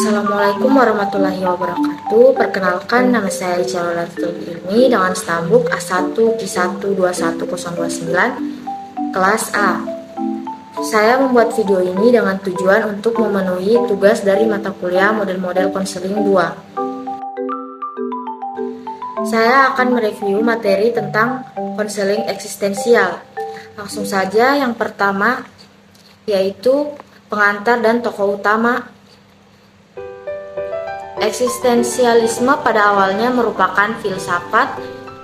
Assalamualaikum warahmatullahi wabarakatuh. Perkenalkan, nama saya Ica Lolatul Ilmi dengan stambuk A1Q1211029 kelas A. Saya membuat video ini dengan tujuan untuk memenuhi tugas dari mata kuliah model-model konseling 2. Saya akan mereview materi tentang konseling eksistensial. Langsung saja, yang pertama yaitu pengantar dan tokoh utama. Eksistensialisme pada awalnya merupakan filsafat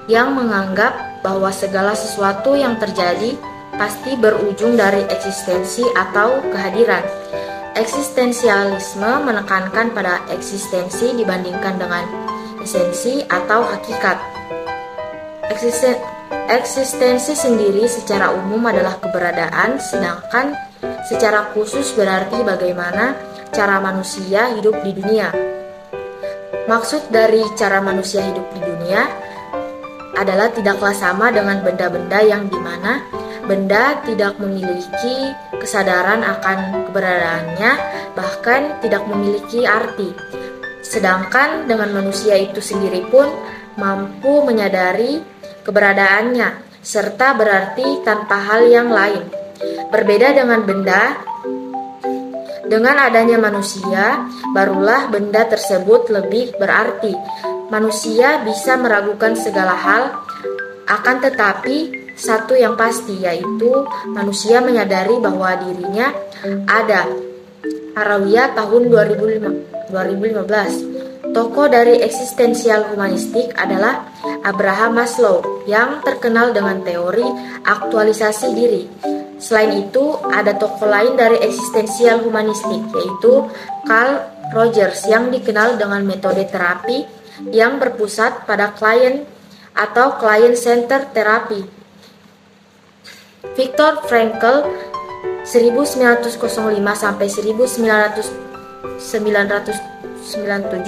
yang menganggap bahwa segala sesuatu yang terjadi pasti berujung dari eksistensi atau kehadiran. Eksistensialisme menekankan pada eksistensi dibandingkan dengan esensi atau hakikat. Eksistensi sendiri secara umum adalah keberadaan, sedangkan secara khusus berarti bagaimana cara manusia hidup di dunia. Maksud dari cara manusia hidup di dunia adalah tidaklah sama dengan benda-benda yang dimana benda tidak memiliki kesadaran akan keberadaannya, bahkan tidak memiliki arti. Sedangkan dengan manusia itu sendiri pun mampu menyadari keberadaannya, serta berarti tanpa hal yang lain. Berbeda dengan benda, dengan adanya manusia, barulah benda tersebut lebih berarti. Manusia bisa meragukan segala hal, akan tetapi satu yang pasti, yaitu manusia menyadari bahwa dirinya ada. Harawiyah tahun 2015. Tokoh dari eksistensial humanistik adalah Abraham Maslow yang terkenal dengan teori aktualisasi diri. Selain itu, ada tokoh lain dari eksistensial humanistik, yaitu Carl Rogers yang dikenal dengan metode terapi yang berpusat pada klien atau client-centered terapi. Viktor Frankl 1905-1997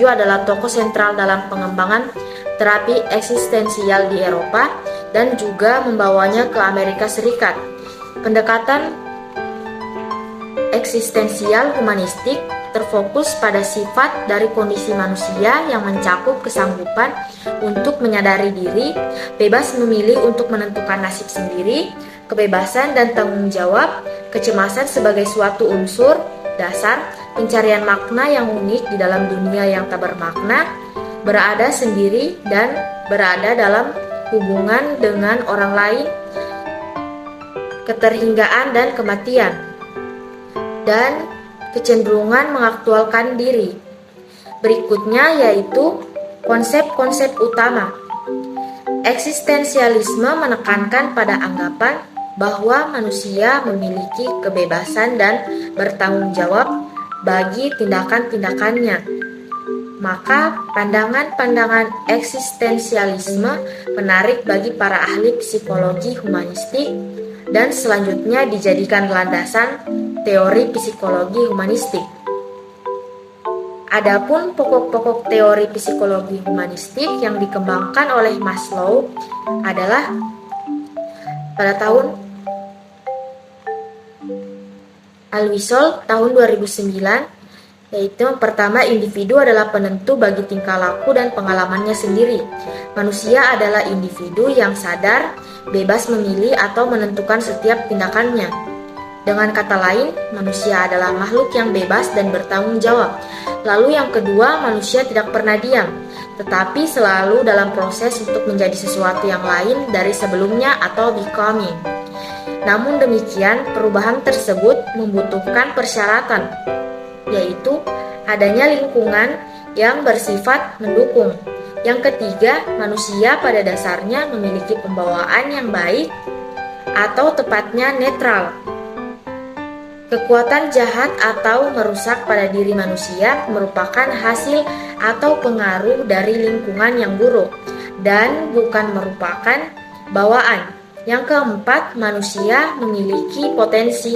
adalah tokoh sentral dalam pengembangan terapi eksistensial di Eropa dan juga membawanya ke Amerika Serikat. Pendekatan eksistensial humanistik terfokus pada sifat dari kondisi manusia yang mencakup kesanggupan untuk menyadari diri, bebas memilih untuk menentukan nasib sendiri, kebebasan dan tanggung jawab, kecemasan sebagai suatu unsur dasar, pencarian makna yang unik di dalam dunia yang tak bermakna, berada sendiri dan berada dalam hubungan dengan orang lain, keterhinggaan dan kematian, dan kecenderungan mengaktualkan diri. Berikutnya yaitu konsep-konsep utama. Eksistensialisme menekankan pada anggapan bahwa manusia memiliki kebebasan dan bertanggung jawab bagi tindakan-tindakannya. Maka pandangan-pandangan eksistensialisme menarik bagi para ahli psikologi humanistik dan selanjutnya dijadikan landasan teori psikologi humanistik. Adapun pokok-pokok teori psikologi humanistik yang dikembangkan oleh Maslow adalah pada tahun Alwisol tahun 2009, yaitu pertama, individu adalah penentu bagi tingkah laku dan pengalamannya sendiri. Manusia adalah individu yang sadar, bebas memilih atau menentukan setiap tindakannya. Dengan kata lain, manusia adalah makhluk yang bebas dan bertanggung jawab. Lalu yang kedua, manusia tidak pernah diam, tetapi selalu dalam proses untuk menjadi sesuatu yang lain dari sebelumnya atau becoming. Namun demikian, perubahan tersebut membutuhkan persyaratan, yaitu adanya lingkungan yang bersifat mendukung. Yang ketiga, manusia pada dasarnya memiliki pembawaan yang baik atau tepatnya netral. Kekuatan jahat atau merusak pada diri manusia merupakan hasil atau pengaruh dari lingkungan yang buruk dan bukan merupakan bawaan. Yang keempat, manusia memiliki potensi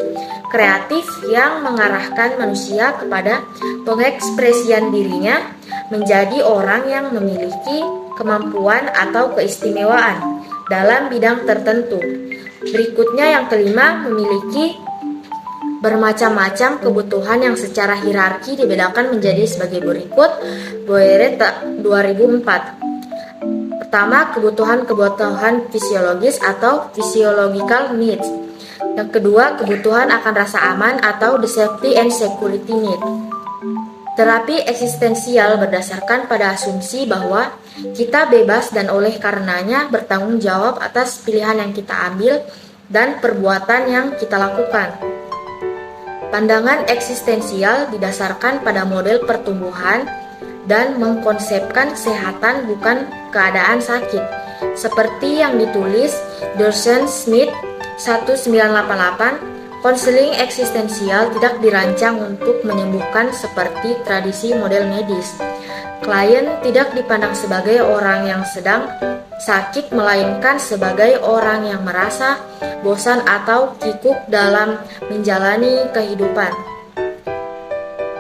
kreatif yang mengarahkan manusia kepada pengekspresian dirinya menjadi orang yang memiliki kemampuan atau keistimewaan dalam bidang tertentu. Berikutnya yang kelima, memiliki Bermacam-macam kebutuhan yang secara hierarki dibedakan menjadi sebagai berikut. Boyre 2004. Pertama, kebutuhan fisiologis atau physiological needs. Yang kedua, kebutuhan akan rasa aman atau the safety and security need. Terapi eksistensial berdasarkan pada asumsi bahwa kita bebas dan oleh karenanya bertanggung jawab atas pilihan yang kita ambil dan perbuatan yang kita lakukan. Pandangan eksistensial didasarkan pada model pertumbuhan dan mengkonsepkan kesehatan bukan keadaan sakit, seperti yang ditulis Dorsey Smith 1988. Konseling eksistensial tidak dirancang untuk menyembuhkan seperti tradisi model medis. Klien tidak dipandang sebagai orang yang sedang sakit, melainkan sebagai orang yang merasa bosan atau kikuk dalam menjalani kehidupan.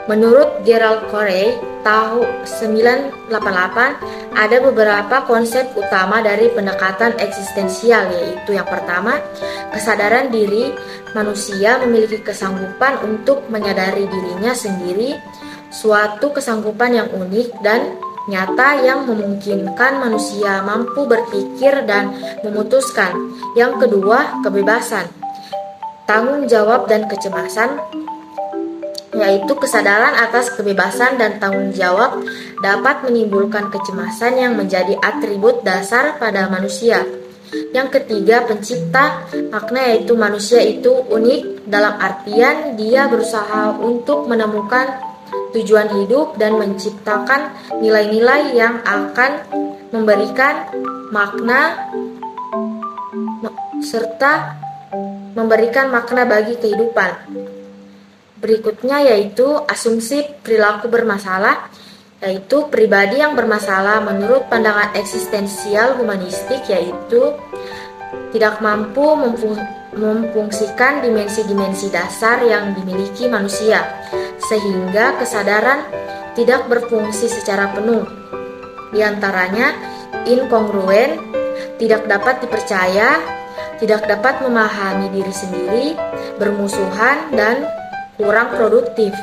Menurut Gerald Corey tahun 1988, ada beberapa konsep utama dari pendekatan eksistensial, yaitu yang pertama, kesadaran diri. Manusia memiliki kesanggupan untuk menyadari dirinya sendiri, suatu kesanggupan yang unik dan nyata yang memungkinkan manusia mampu berpikir dan memutuskan. Yang kedua, kebebasan, tanggung jawab dan kecemasan, yaitu kesadaran atas kebebasan dan tanggung jawab dapat menimbulkan kecemasan yang menjadi atribut dasar pada manusia. Yang ketiga, pencipta, makna yaitu manusia itu unik dalam artian dia berusaha untuk menemukan tujuan hidup dan menciptakan nilai-nilai yang akan memberikan makna serta memberikan makna bagi kehidupan. Berikutnya yaitu asumsi perilaku bermasalah, yaitu pribadi yang bermasalah menurut pandangan eksistensial humanistik yaitu tidak mampu memfungsikan dimensi-dimensi dasar yang dimiliki manusia, sehingga kesadaran tidak berfungsi secara penuh. Di antaranya inkongruen, tidak dapat dipercaya, tidak dapat memahami diri sendiri, bermusuhan, dan kurang produktif.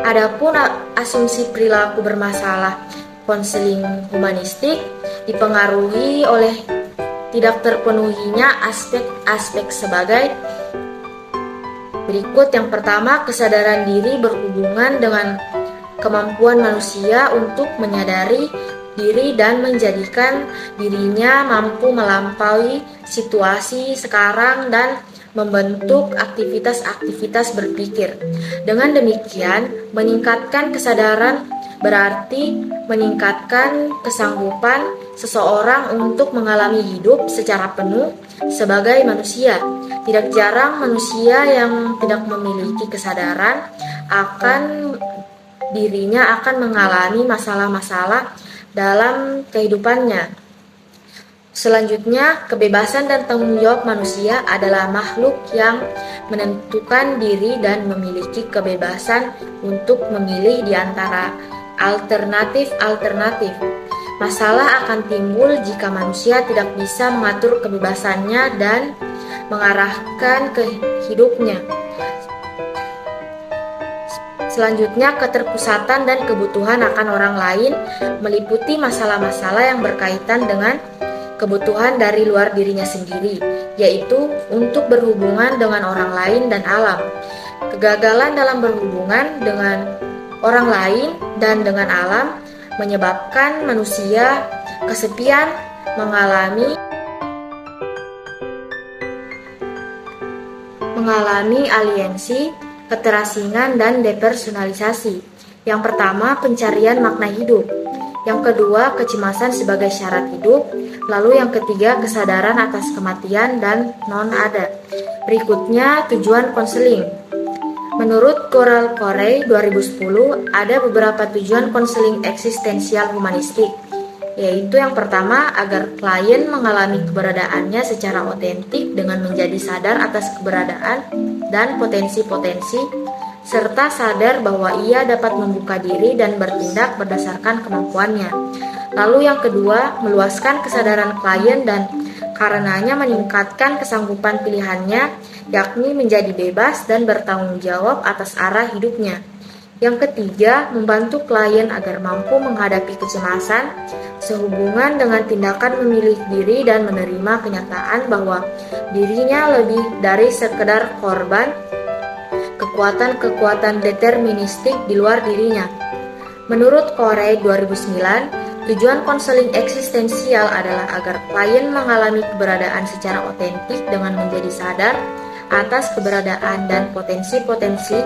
Adapun asumsi perilaku bermasalah konseling humanistik dipengaruhi oleh tidak terpenuhinya aspek-aspek sebagai berikut. Yang pertama, kesadaran diri berhubungan dengan kemampuan manusia untuk menyadari diri dan menjadikan dirinya mampu melampaui situasi sekarang dan membentuk aktivitas-aktivitas berpikir. Dengan demikian, meningkatkan kesadaran berarti meningkatkan kesanggupan seseorang untuk mengalami hidup secara penuh sebagai manusia. Tidak jarang manusia yang tidak memiliki kesadaran akan dirinya akan mengalami masalah-masalah dalam kehidupannya. Selanjutnya, kebebasan dan tanggung jawab manusia adalah makhluk yang menentukan diri dan memiliki kebebasan untuk memilih di antara alternatif-alternatif. Masalah akan timbul jika manusia tidak bisa mengatur kebebasannya dan mengarahkan ke hidupnya. Selanjutnya, keterpusatan dan kebutuhan akan orang lain meliputi masalah-masalah yang berkaitan dengan kebutuhan dari luar dirinya sendiri, yaitu untuk berhubungan dengan orang lain dan alam. Kegagalan dalam berhubungan dengan orang lain dan dengan alam menyebabkan manusia kesepian, mengalami aliensi, keterasingan, dan depersonalisasi. Yang pertama, pencarian makna hidup. Yang kedua, kecemasan sebagai syarat hidup. Lalu yang ketiga, kesadaran atas kematian dan non-ada. Berikutnya, tujuan konseling. Menurut Gerald Corey 2010, ada beberapa tujuan konseling eksistensial humanistik, yaitu yang pertama, agar klien mengalami keberadaannya secara otentik dengan menjadi sadar atas keberadaan dan potensi-potensi, serta sadar bahwa ia dapat membuka diri dan bertindak berdasarkan kemampuannya. Lalu yang kedua, meluaskan kesadaran klien dan karenanya meningkatkan kesanggupan pilihannya, yakni menjadi bebas dan bertanggung jawab atas arah hidupnya. Yang ketiga, membantu klien agar mampu menghadapi kecemasan sehubungan dengan tindakan memilih diri dan menerima kenyataan bahwa dirinya lebih dari sekedar korban kekuatan-kekuatan deterministik di luar dirinya. Menurut Corey 2009, tujuan konseling eksistensial adalah agar klien mengalami keberadaan secara otentik dengan menjadi sadar atas keberadaan dan potensi-potensi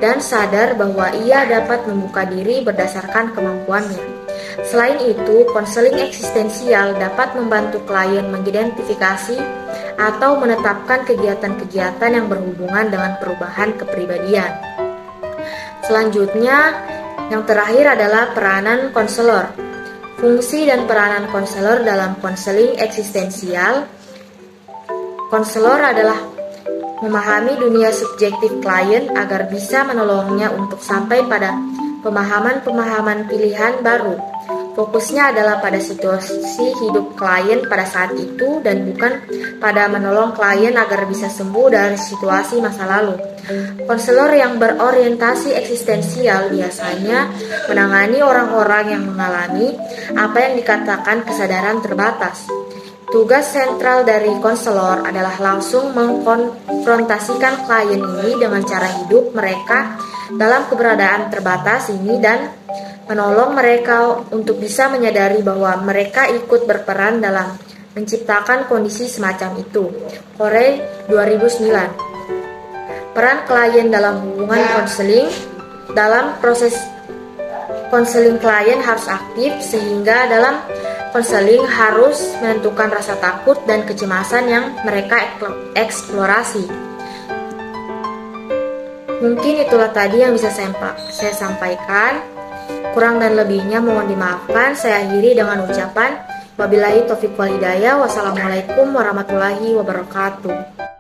dan sadar bahwa ia dapat membuka diri berdasarkan kemampuannya. Selain itu, konseling eksistensial dapat membantu klien mengidentifikasi atau menetapkan kegiatan-kegiatan yang berhubungan dengan perubahan kepribadian. Selanjutnya, yang terakhir adalah peranan konselor. Fungsi dan peranan konselor dalam konseling eksistensial. Konselor adalah memahami dunia subjektif klien agar bisa menolongnya untuk sampai pada pemahaman-pemahaman pilihan baru. Fokusnya adalah pada situasi hidup klien pada saat itu dan bukan pada menolong klien agar bisa sembuh dari situasi masa lalu. Konselor yang berorientasi eksistensial biasanya menangani orang-orang yang mengalami apa yang dikatakan kesadaran terbatas. Tugas sentral dari konselor adalah langsung mengkonfrontasikan klien ini dengan cara hidup mereka dalam keberadaan terbatas ini dan menolong mereka untuk bisa menyadari bahwa mereka ikut berperan dalam menciptakan kondisi semacam itu. Corey 2009. Peran klien dalam hubungan konseling. Dalam proses konseling klien harus aktif sehingga dalam konseling harus menentukan rasa takut dan kecemasan yang mereka eksplorasi. Mungkin itulah tadi yang bisa saya sampaikan. Kurang dan lebihnya mohon dimaafkan. Saya akhiri dengan ucapan wabillahi taufiq wal hidayah. Wassalamualaikum warahmatullahi wabarakatuh.